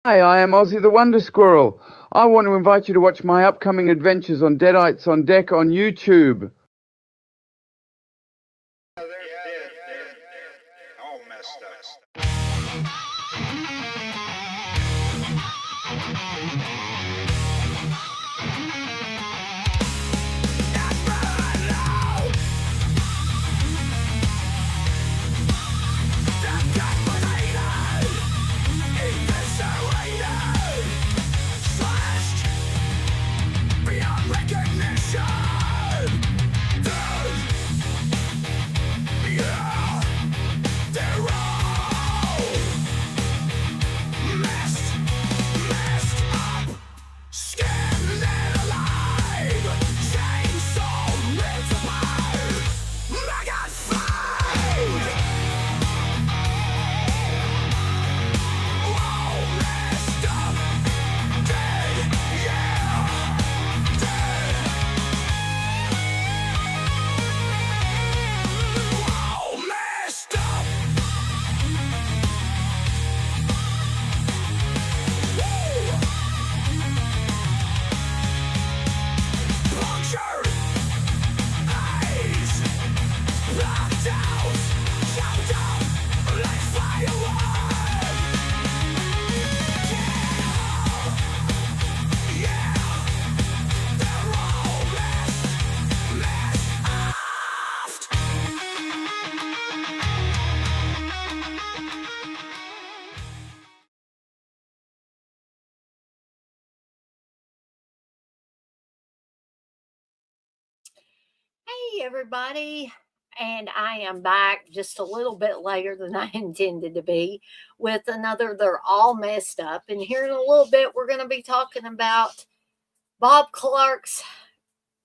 Hi, I am Ozzy the Wonder Squirrel. I want to invite you to watch my upcoming adventures on Deadites on Deck on YouTube. They're all messed up. Hey, everybody. And I am back just a little bit later than I intended to be with another They're All Messed Up. And here in a little bit, we're going to be talking about Bob Clark's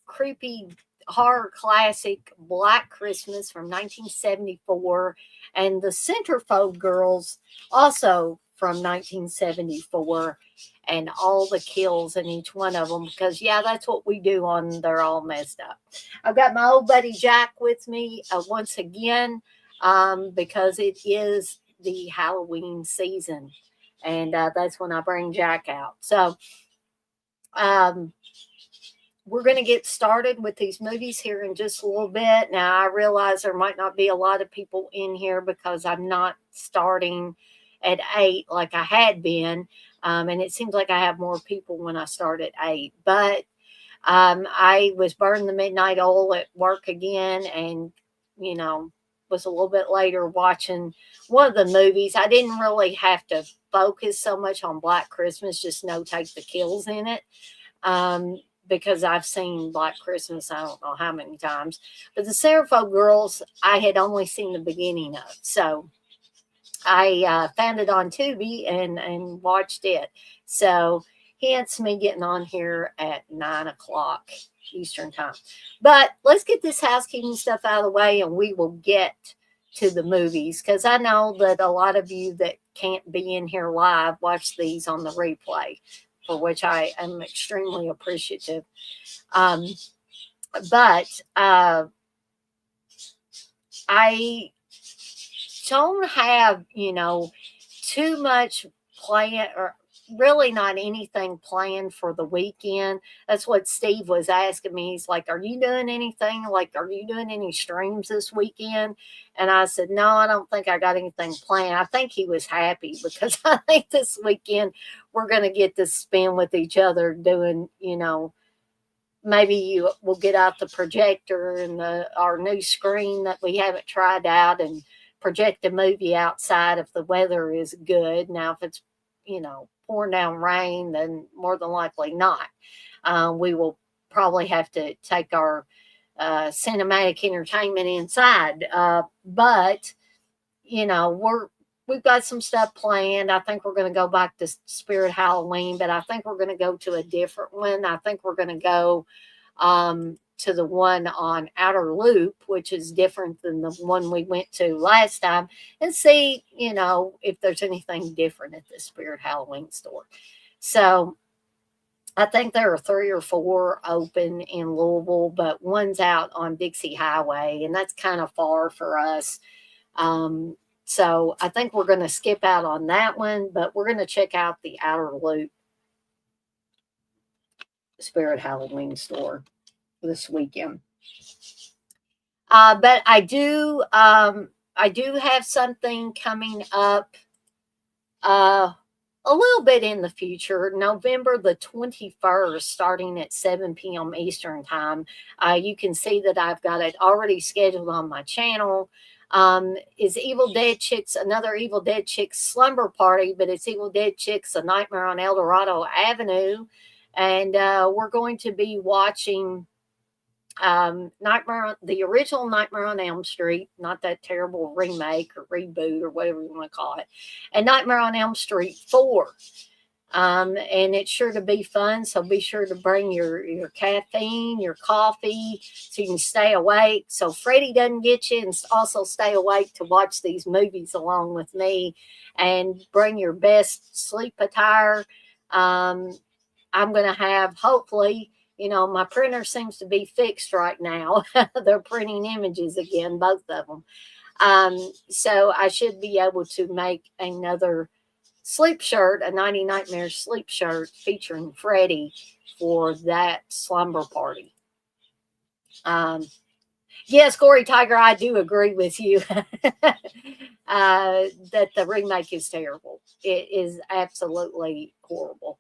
creepy horror classic Black Christmas from 1974 and the Centerfold Girls also from 1974 and all the kills in each one of them because yeah, that's what we do on They're All Messed Up. I've got my old buddy Jack with me once again because it is the Halloween season and that's when I bring Jack out. So um, we're going to get started with these movies here in just a little bit. Now, I realize there might not be a lot of people in here because I'm not starting at 8 like I had been. And it seems like I have more people when I start at 8. But I was burning the midnight oil at work again and, you know, was a little bit later watching one of the movies. I didn't really have to focus so much on Black Christmas, just notate the kills in it. Um, because I've seen Black Christmas, I don't know how many times. But the Centerfold Girls, I had only seen the beginning of. So I found it on Tubi and watched it. So hence me getting on here at 9 o'clock Eastern time. But let's get this housekeeping stuff out of the way and we will get to the movies because I know that a lot of you that can't be in here live watch these on the replay, for which I am extremely appreciative. Um, but I don't have, too much plan or really not anything planned for the weekend. That's what Steve was asking me. He's like, are you doing anything? Like, are you doing any streams this weekend? And I said, no, I don't think I got anything planned. I think he was happy because I think this weekend we're going to get to spend with each other doing, maybe you will get out the projector and our new screen that we haven't tried out and project a movie outside if the weather is good. Now, if it's, pouring down rain, then more than likely not. We will probably have to take our cinematic entertainment inside. But, we've got some stuff planned. I think we're going to go back to Spirit Halloween, but I think we're going to go to a different one. I think we're going to go to the one on Outer Loop, which is different than the one we went to last time, and see, if there's anything different at the Spirit Halloween store. So I think there are 3 or 4 open in Louisville, but one's out on Dixie Highway, and that's kind of far for us. So I think we're going to skip out on that one, but we're going to check out the Outer Loop Spirit Halloween store this weekend. But I do have something coming up a little bit in the future, November the 21st, starting at 7 p.m. Eastern time. You can see that I've got it already scheduled on my channel. Is Evil Dead Chicks, another Evil Dead Chicks slumber party, but it's Evil Dead Chicks, A Nightmare on El Dorado Avenue. And we're going to be watching the original Nightmare on Elm Street, not that terrible remake or reboot or whatever you want to call it, and Nightmare on Elm Street 4. And it's sure to be fun, so be sure to bring your caffeine, your coffee, so you can stay awake, so Freddy doesn't get you, and also stay awake to watch these movies along with me, and bring your best sleep attire. I'm going to have, hopefully, my printer seems to be fixed right now. They're printing images again, both of them. So I should be able to make another sleep shirt, a 90 Nightmares sleep shirt featuring Freddy for that slumber party. Yes, Gory Tiger, I do agree with you that the remake is terrible. It is absolutely horrible.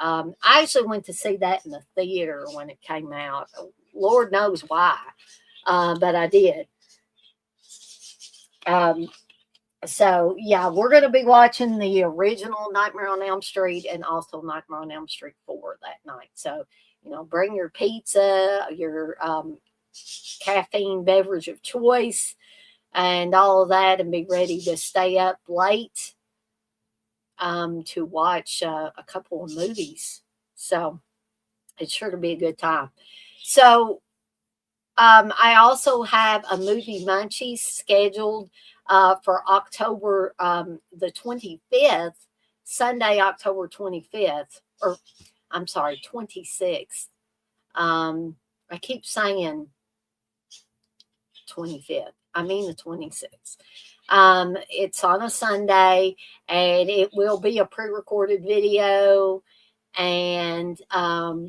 I actually went to see that in the theater when it came out. Lord knows why, but I did. So, yeah, we're going to be watching the original Nightmare on Elm Street and also Nightmare on Elm Street 4 that night. So, bring your pizza, your caffeine beverage of choice, and all of that, and be ready to stay up late to watch a couple of movies. So it's sure to be a good time. So I also have a movie munchies scheduled for October the 25th, Sunday, October 25th, or I'm sorry, 26th. I keep saying 25th. I mean the 26th. It's on a Sunday, and it will be a pre-recorded video, and I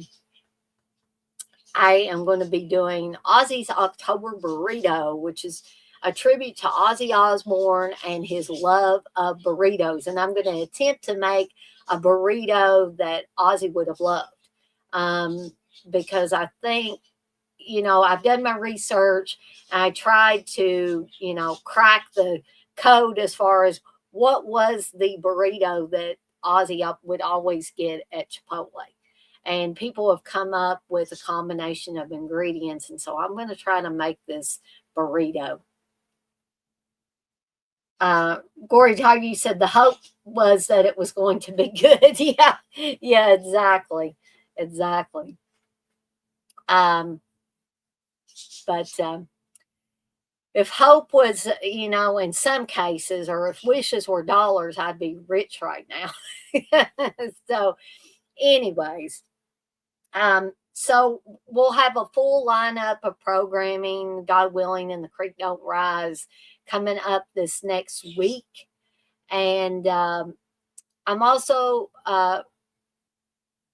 am going to be doing Ozzy's October Burrito, which is a tribute to Ozzy Osbourne and his love of burritos. And I'm going to attempt to make a burrito that Ozzy would have loved, because I think, I've done my research. I tried to, crack the code as far as what was the burrito that Ozzy would always get at Chipotle. And people have come up with a combination of ingredients. And so I'm going to try to make this burrito. Gory Tiger, you said the hope was that it was going to be good. Yeah, exactly. But if hope was, in some cases, or if wishes were dollars, I'd be rich right now. So, anyways, so we'll have a full lineup of programming, God willing, and the Creek Don't Rise coming up this next week. And I'm also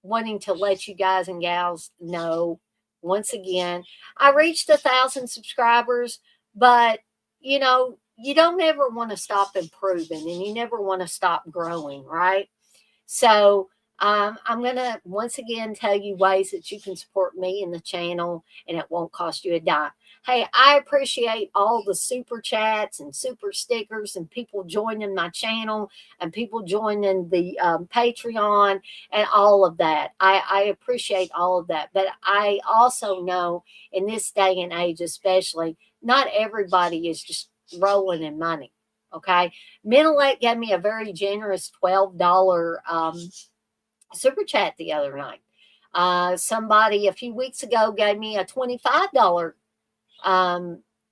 wanting to let you guys and gals know, once again, I reached 1,000 subscribers, but you don't ever want to stop improving, and you never want to stop growing, right? So I'm going to once again tell you ways that you can support me and the channel, and it won't cost you a dime. Hey, I appreciate all the super chats and super stickers and people joining my channel and people joining the Patreon and all of that. I appreciate all of that. But I also know in this day and age, especially, not everybody is just rolling in money. Okay. Menelette gave me a very generous $12 super chat the other night. Somebody a few weeks ago gave me a $25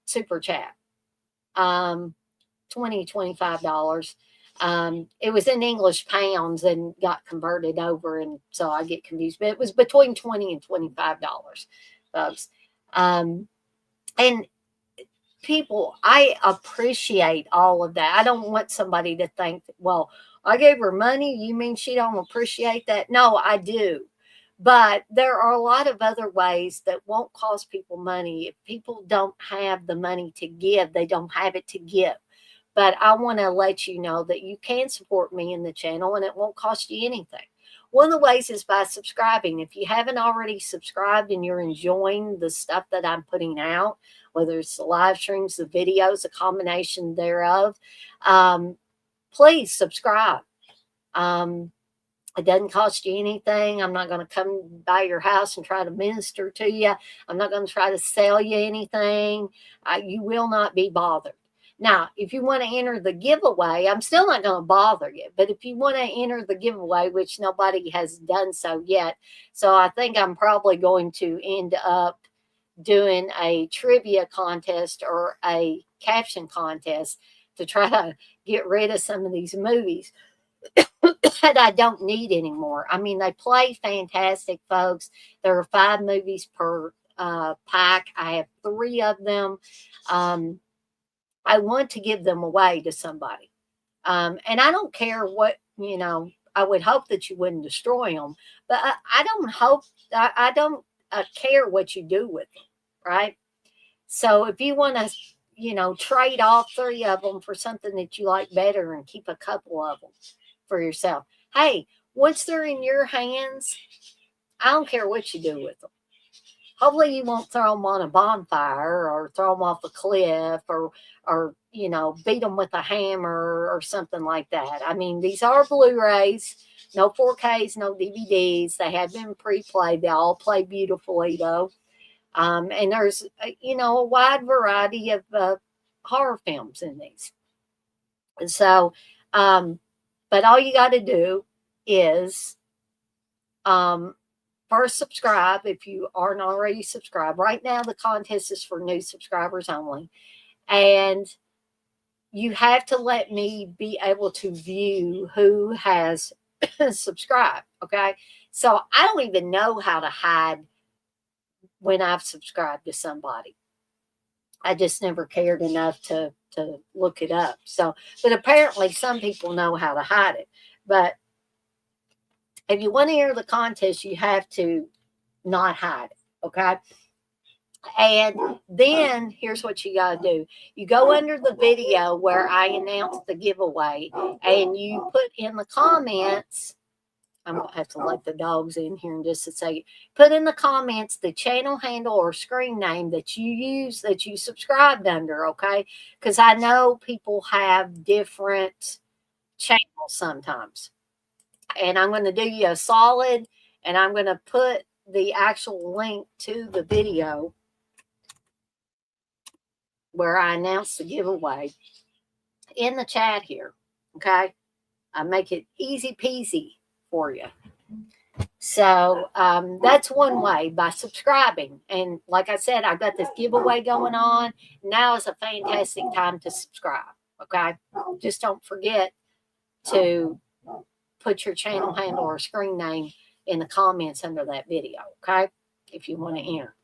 super chat. $25. It was in English pounds and got converted over, and so I get confused. But it was between $20 and $25, folks. And people, I appreciate all of that. I don't want somebody to think, well, I gave her money. You mean she don't appreciate that? No, I do. But there are a lot of other ways that won't cost people money. If people don't have the money to give, they don't have it to give. But I want to let you know that you can support me in the channel and it won't cost you anything. One of the ways is by subscribing. If you haven't already subscribed and you're enjoying the stuff that I'm putting out, whether it's the live streams, the videos, a combination thereof, please subscribe. It doesn't cost you anything. I'm not going to come by your house and try to minister to you. I'm not going to try to sell you anything. You will not be bothered. Now, if you want to enter the giveaway, I'm still not going to bother you. But if you want to enter the giveaway, which nobody has done so yet, so I think I'm probably going to end up doing a trivia contest or a caption contest to try to get rid of some of these movies that I don't need anymore. I mean, they play fantastic, folks. There are 5 movies per pack. I have 3 of them. I want to give them away to somebody. And I don't care what, I would hope that you wouldn't destroy them, but I don't hope, I don't care what you do with them, right? So if you want to, trade off 3 of them for something that you like better and keep a couple of them for yourself. Hey, once they're in your hands, I don't care what you do with them. Hopefully you won't throw them on a bonfire or throw them off a cliff or beat them with a hammer or something like that. I mean, these are Blu-rays, no 4Ks, no DVDs. They have been pre-played. They all play beautifully though. And there's, a wide variety of horror films in these. And so, but all you got to do is first subscribe if you aren't already subscribed. Right now, the contest is for new subscribers only. And you have to let me be able to view who has subscribed. Okay. So I don't even know how to hide when I've subscribed to somebody. I just never cared enough to look it up. So, but apparently some people know how to hide it. But if you want to enter the contest, you have to not hide it. Okay. And then here's what you got to do. You go under the video where I announced the giveaway and you put in the comments. I'm going to have to let the dogs in here in just a second. Put in the comments the channel handle or screen name that you use, that you subscribed under, okay? Because I know people have different channels sometimes. And I'm going to do you a solid, and I'm going to put the actual link to the video where I announced the giveaway in the chat here, okay? I make it easy peasy for you. So that's one way, by subscribing. And like I said, I've got this giveaway going on. Now is a fantastic time to subscribe. Okay. Just don't forget to put your channel handle or screen name in the comments under that video. Okay. If you want to enter.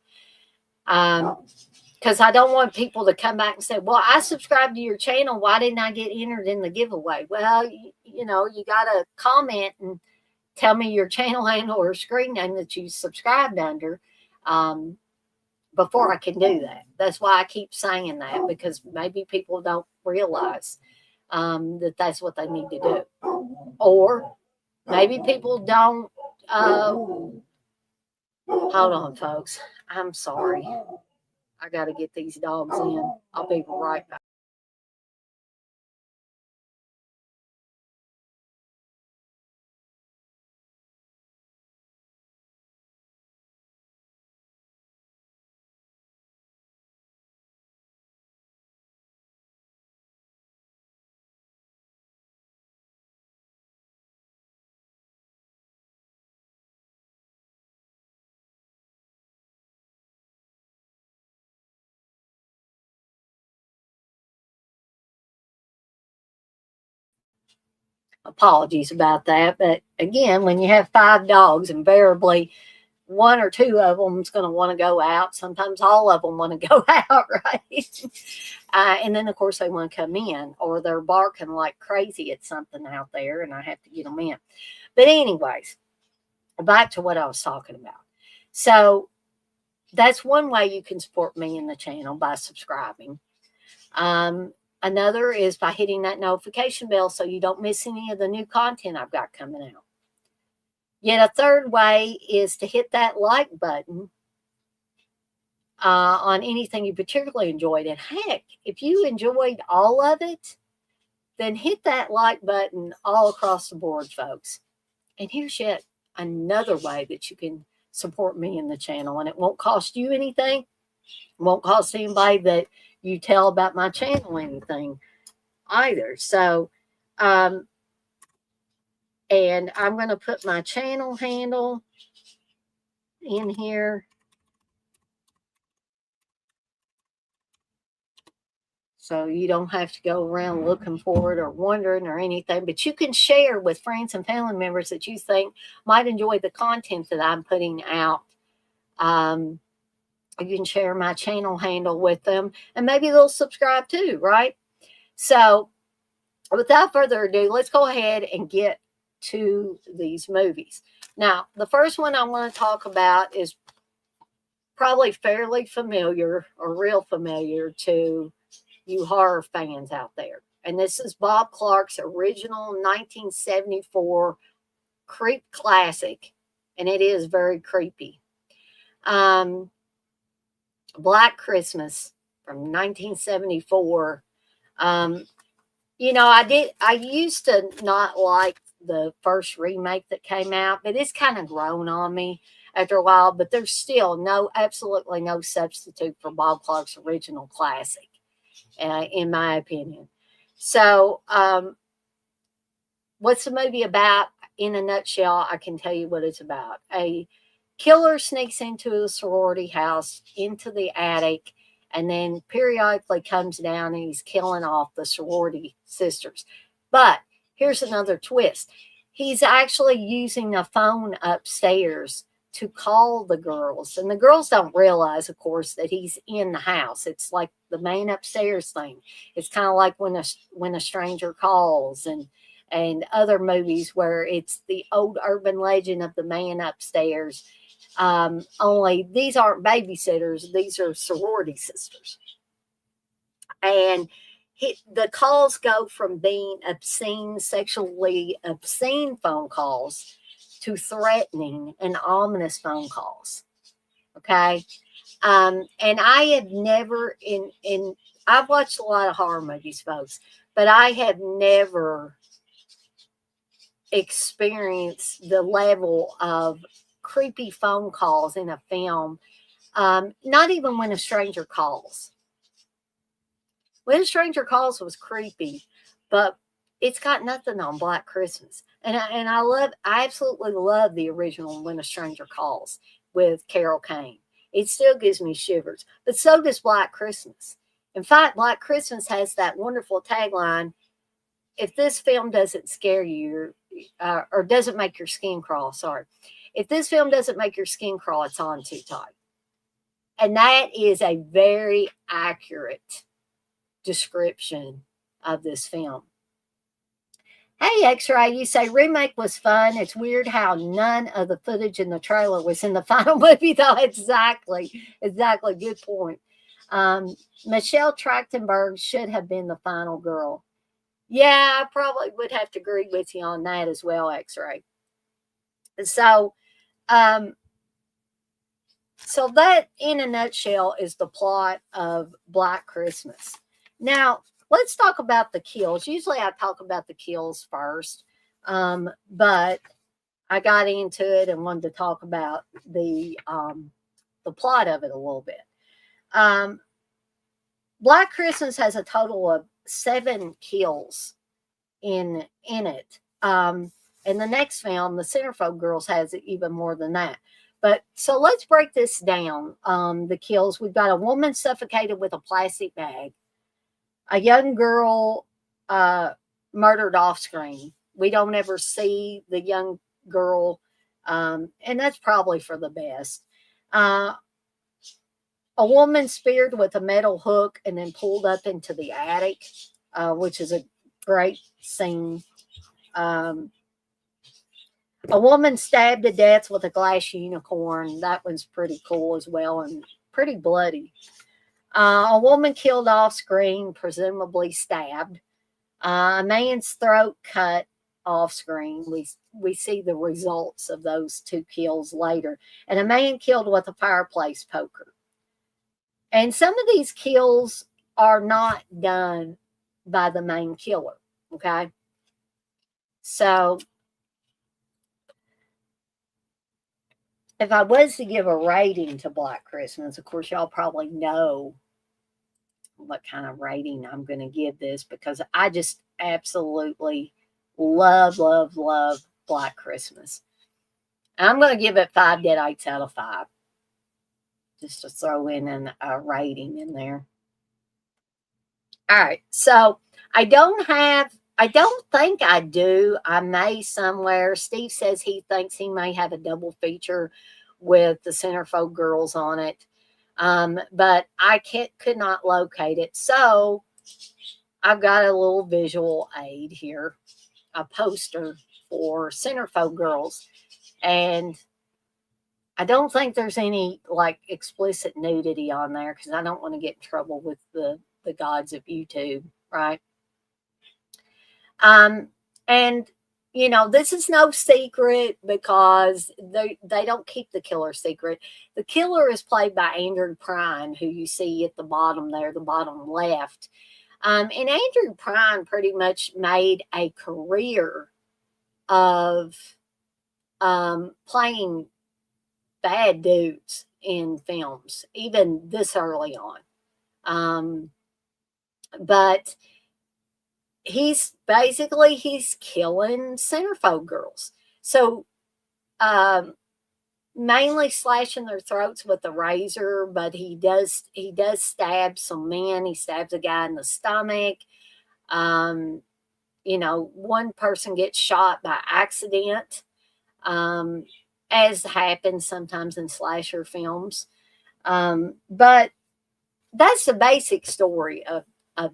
Because I don't want people to come back and say, well, I subscribed to your channel. Why didn't I get entered in the giveaway? Well, you got to comment and tell me your channel handle or screen name that you subscribed under before I can do that. That's why I keep saying that, because maybe people don't realize that that's what they need to do. Or maybe people don't. Hold on, folks. I'm sorry. I got to get these dogs in. I'll be right back. Apologies about that. But again, when you have 5 dogs, invariably one or two of them is going to want to go out. Sometimes all of them want to go out, right? And then, of course, they want to come in, or they're barking like crazy at something out there, and I have to get them in. But anyways, back to what I was talking about. So that's one way you can support me in the channel, by subscribing. Another is by hitting that notification bell so you don't miss any of the new content I've got coming out. Yet a third way is to hit that like button on anything you particularly enjoyed. And heck, if you enjoyed all of it, then hit that like button all across the board, folks. And here's yet another way that you can support me in the channel, and it won't cost you anything. It won't cost anybody that you tell about my channel anything either. So, and I'm going to put my channel handle in here. So you don't have to go around looking for it or wondering or anything, but you can share with friends and family members that you think might enjoy the content that I'm putting out. You can share my channel handle with them, and maybe they'll subscribe too, right? So without further ado, let's go ahead and get to these movies. Now, the first one I want to talk about is probably fairly familiar, or real familiar to you horror fans out there. And this is Bob Clark's original 1974 creep classic, and it is very creepy. Black Christmas from 1974. I used to not like the first remake that came out, but it's kind of grown on me after a while. But there's still absolutely no substitute for Bob Clark's original classic, in my opinion. So, what's the movie about? In a nutshell, I can tell you what it's about. A killer sneaks into a sorority house, into the attic, and then periodically comes down and he's killing off the sorority sisters. But here's another twist. He's actually using a phone upstairs to call the girls. And the girls don't realize, of course, that he's in the house. It's like the main upstairs thing. It's kind of like when a stranger calls, and other movies where it's the old urban legend of the man upstairs. Only these aren't babysitters. These are sorority sisters. And the calls go from being obscene, sexually obscene phone calls to threatening and ominous phone calls. Okay. And I have never I've watched a lot of horror movies, folks, but I have never experienced the level of creepy phone calls in a film. Not even When a Stranger Calls. When a Stranger Calls was creepy, but it's got nothing on Black Christmas. And I absolutely love the original When a Stranger Calls with Carol Kane. It still gives me shivers, but so does Black Christmas. In fact, Black Christmas has that wonderful tagline: if this film doesn't scare you, or doesn't make your skin crawl, if this film doesn't make your skin crawl, it's on too tight. And that is a very accurate description of this film. Hey, X-Ray, you say remake was fun. It's weird how none of the footage in the trailer was in the final movie, though. Exactly. Good point. Michelle Trachtenberg should have been the final girl. Yeah, I probably would have to agree with you on that as well, X-Ray. So, so that, in a nutshell, is the plot of Black Christmas. Now, let's talk about the kills. Usually I talk about the kills first, but I got into it and wanted to talk about the plot of it a little bit. Black Christmas has a total of 7 kills in it. And the next film, The Centerfold Girls, has even more than that. But so let's break this down. The kills: we've got a woman suffocated with a plastic bag, a young girl murdered off screen. We don't ever see the young girl And that's probably for the best. Uh, a woman speared with a metal hook and then pulled up into the attic, which is a great scene. Um, a woman stabbed to death with a glass unicorn. That one's pretty cool as well and pretty bloody. A woman killed off screen, presumably stabbed. A man's throat cut off screen. We see the results of those two kills later. And a man killed with a fireplace poker. And some of these kills are not done by the main killer. Okay. So if I was to give a rating to Black Christmas, of course, y'all probably know what kind of rating I'm going to give this because I just absolutely love, love, love Black Christmas. I'm going to give it 5 deadites out of 5, just to throw in a rating in there. All right, so I don't think I do. I may somewhere. Steve says he thinks he may have a double feature with the Centerfold girls on it. But I could not locate it. So I've got a little visual aid here, a poster for Centerfold girls. And I don't think there's any like explicit nudity on there because I don't want to get in trouble with the gods of YouTube, right? And this is no secret because they don't keep the killer secret. The killer is played by Andrew Prine, who you see at the bottom there, the bottom left. And Andrew Prine pretty much made a career of playing bad dudes in films, even this early on. But he's killing Centerfold girls. So mainly slashing their throats with a razor, but he does stab some men. He stabs a guy in the stomach. One person gets shot by accident, as happens sometimes in slasher films. But that's the basic story of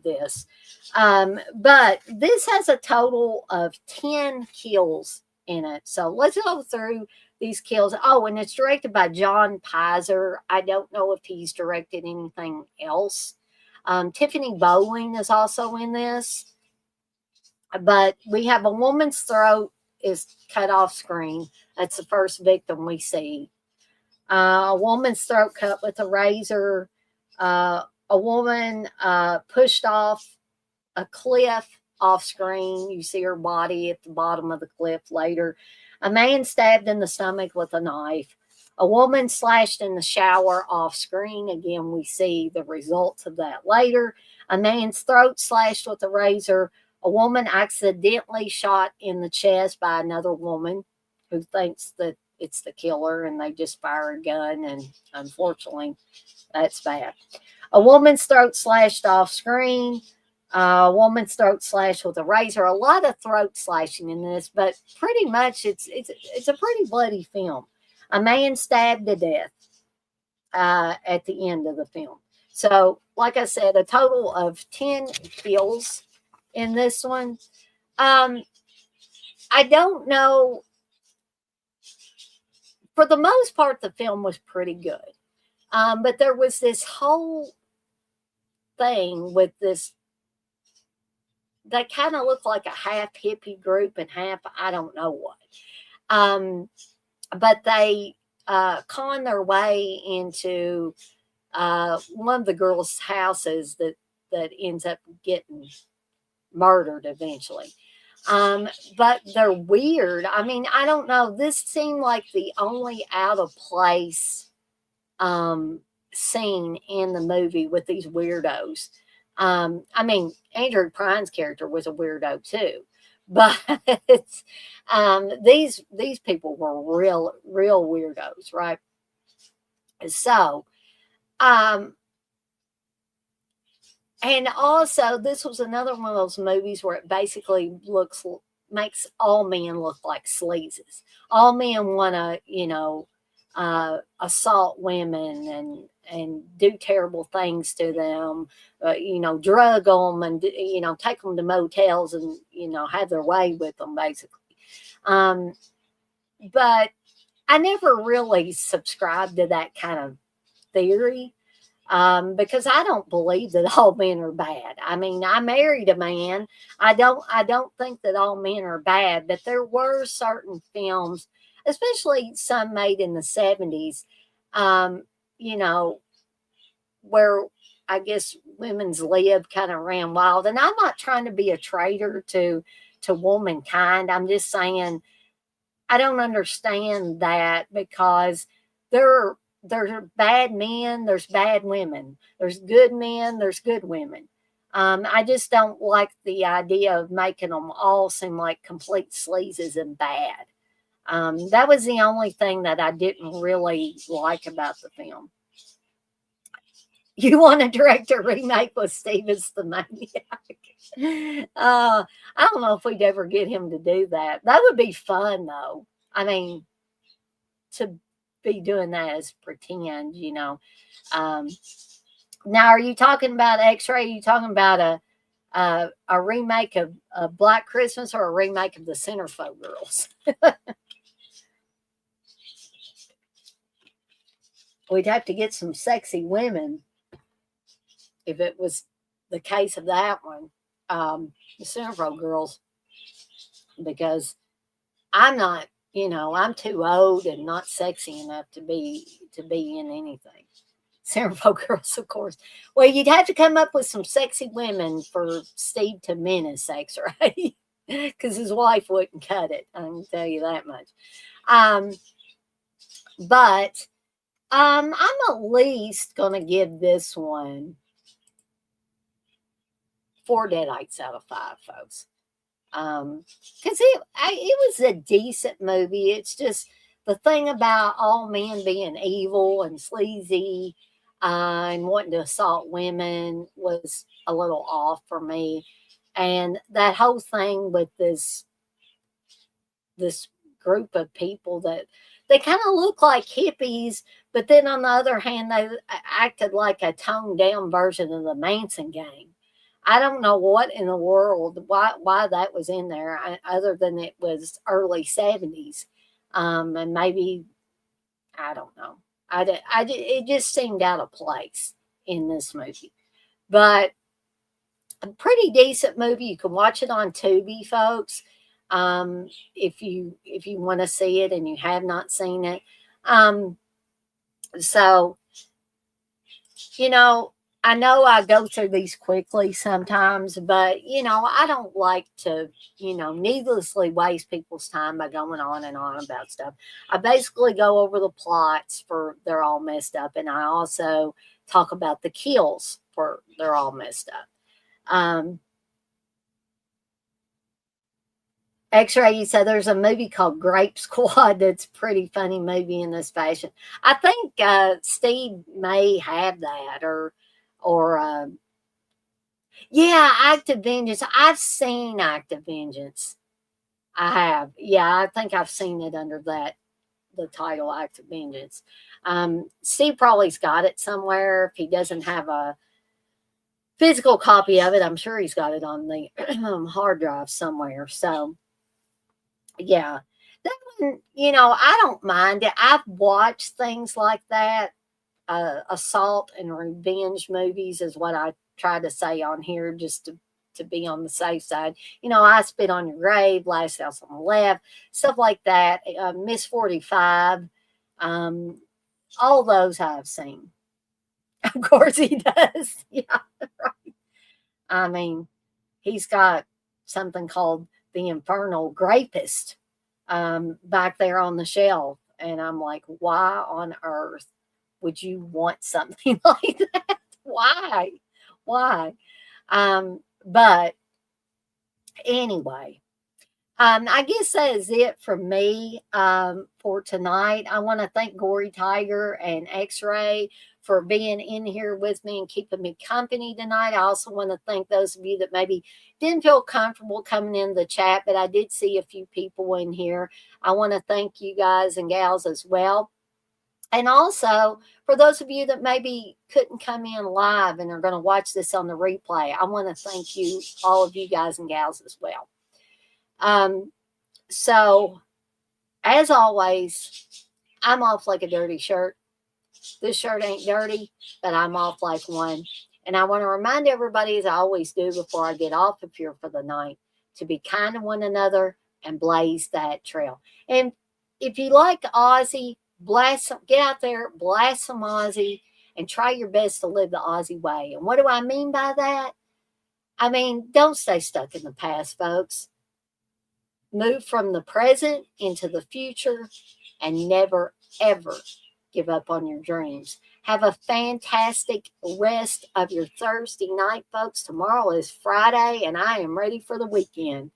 this. But this has a total of 10 kills in it. So let's go through these kills. Oh, and it's directed by John Pizer. I don't know if he's directed anything else. Tiffany Bowling is also in this. But we have a woman's throat is cut off screen. That's the first victim we see. A woman's throat cut with a razor. A woman pushed off a cliff off screen. You see her body at the bottom of the cliff later. A man stabbed in the stomach with a knife. A woman slashed in the shower off screen. Again, we see the results of that later. A man's throat slashed with a razor. A woman accidentally shot in the chest by another woman who thinks that it's the killer and they just fire a gun, and unfortunately that's bad. A woman's throat slashed off screen. A woman's throat slashed with a razor. A lot of throat slashing in this, but pretty much it's a pretty bloody film. A man stabbed to death at the end of the film. So, like I said, a total of 10 kills in this one. I don't know. For the most part, the film was pretty good. But there was this whole thing with this. They kind of look like a half hippie group and half I don't know what. But they con their way into one of the girls' houses that ends up getting murdered eventually. But they're weird. I mean, I don't know. This seemed like the only out of place scene in the movie with these weirdos. I mean, Andrew Prine's character was a weirdo too, but these people were real weirdos, right? So, and also this was another one of those movies where it basically looks makes all men look like sleazes. All men want to, assault women and do terrible things to them, drug them and, take them to motels and, have their way with them, basically. Um, but I never really subscribed to that kind of theory, because I don't believe that all men are bad. I mean, I married a man. I don't think that all men are bad, but there were certain films, especially some made in the 70s, um, you know, where I guess women's lib kind of ran wild. And I'm not trying to be a traitor to womankind. I'm just saying I don't understand that, because there are bad men, there's bad women, there's good men, there's good women. I just don't like the idea of making them all seem like complete sleazes and bad. That was the only thing that I didn't really like about the film. You want to direct a remake with Steve as the maniac? I don't know if we'd ever get him to do that. That would be fun, though. I mean, to be doing that as pretend. Um, Now, are you talking about X-Ray? Are you talking about a remake of Black Christmas or a remake of the Centerfold Girls? We'd have to get some sexy women if it was the case of that one, the Centerfold Girls, because I'm not, I'm too old and not sexy enough to be in anything. Centerfold Girls, of course. Well, you'd have to come up with some sexy women for Steve to menace X-Ray, because his wife wouldn't cut it. I can tell you that much. Um, but I'm at least gonna give this one 4 deadites out of 5, folks. Because it was a decent movie. It's just the thing about all men being evil and sleazy, and wanting to assault women was a little off for me. And that whole thing with this group of people that they kind of look like hippies, but then on the other hand, they acted like a toned down version of the Manson gang. I don't know what in the world, why that was in there, other than it was early 70s. And maybe, I don't know. It just seemed out of place in this movie. But a pretty decent movie. You can watch it on Tubi, folks. If you want to see it and you have not seen it. So, you know, I know I go through these quickly sometimes, but I don't like to, needlessly waste people's time by going on and on about stuff. I basically go over the plots for They're All Messed Up, and I also talk about the kills for They're All Messed Up. X-Ray, you said there's a movie called Grape Squad that's a pretty funny movie in this fashion. I think Steve may have that, or yeah, Act of Vengeance. I've seen Act of Vengeance. I have. Yeah, I think I've seen it under the title Act of Vengeance. Steve probably's got it somewhere. If he doesn't have a physical copy of it, I'm sure he's got it on the hard drive somewhere. So yeah, that one, I don't mind it. I've watched things like that. Assault and revenge movies is what I try to say on here, just to be on the safe side. I Spit on Your Grave, Last House on the Left, stuff like that. Miss 45, all those I've seen. Of course he does. Yeah, right. I mean, he's got something called The Infernal Grapist back there on the shelf. And I'm like, why on earth would you want something like that? Why? Why? But anyway, I guess that is it from me for tonight. I want to thank Gory Tiger and X-Ray for being in here with me and keeping me company tonight. I also want to thank those of you that maybe didn't feel comfortable coming in the chat, but I did see a few people in here. I want to thank you guys and gals as well. And also, for those of you that maybe couldn't come in live and are going to watch this on the replay, I want to thank you, all of you guys and gals as well. So, as always, I'm off like a dirty shirt. This shirt ain't dirty, but I'm off like one. And I want to remind everybody, as I always do before I get off of here for the night, to be kind to one another and blaze that trail. And if you like Aussie, get out there, blast some Aussie, and try your best to live the Aussie way. And what do I mean by that? I mean, don't stay stuck in the past, folks. Move from the present into the future and never, ever give up on your dreams. Have a fantastic rest of your Thursday night, folks. Tomorrow is Friday, and I am ready for the weekend.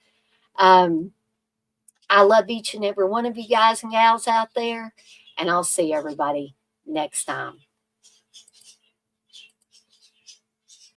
I love each and every one of you guys and gals out there, and I'll see everybody next time.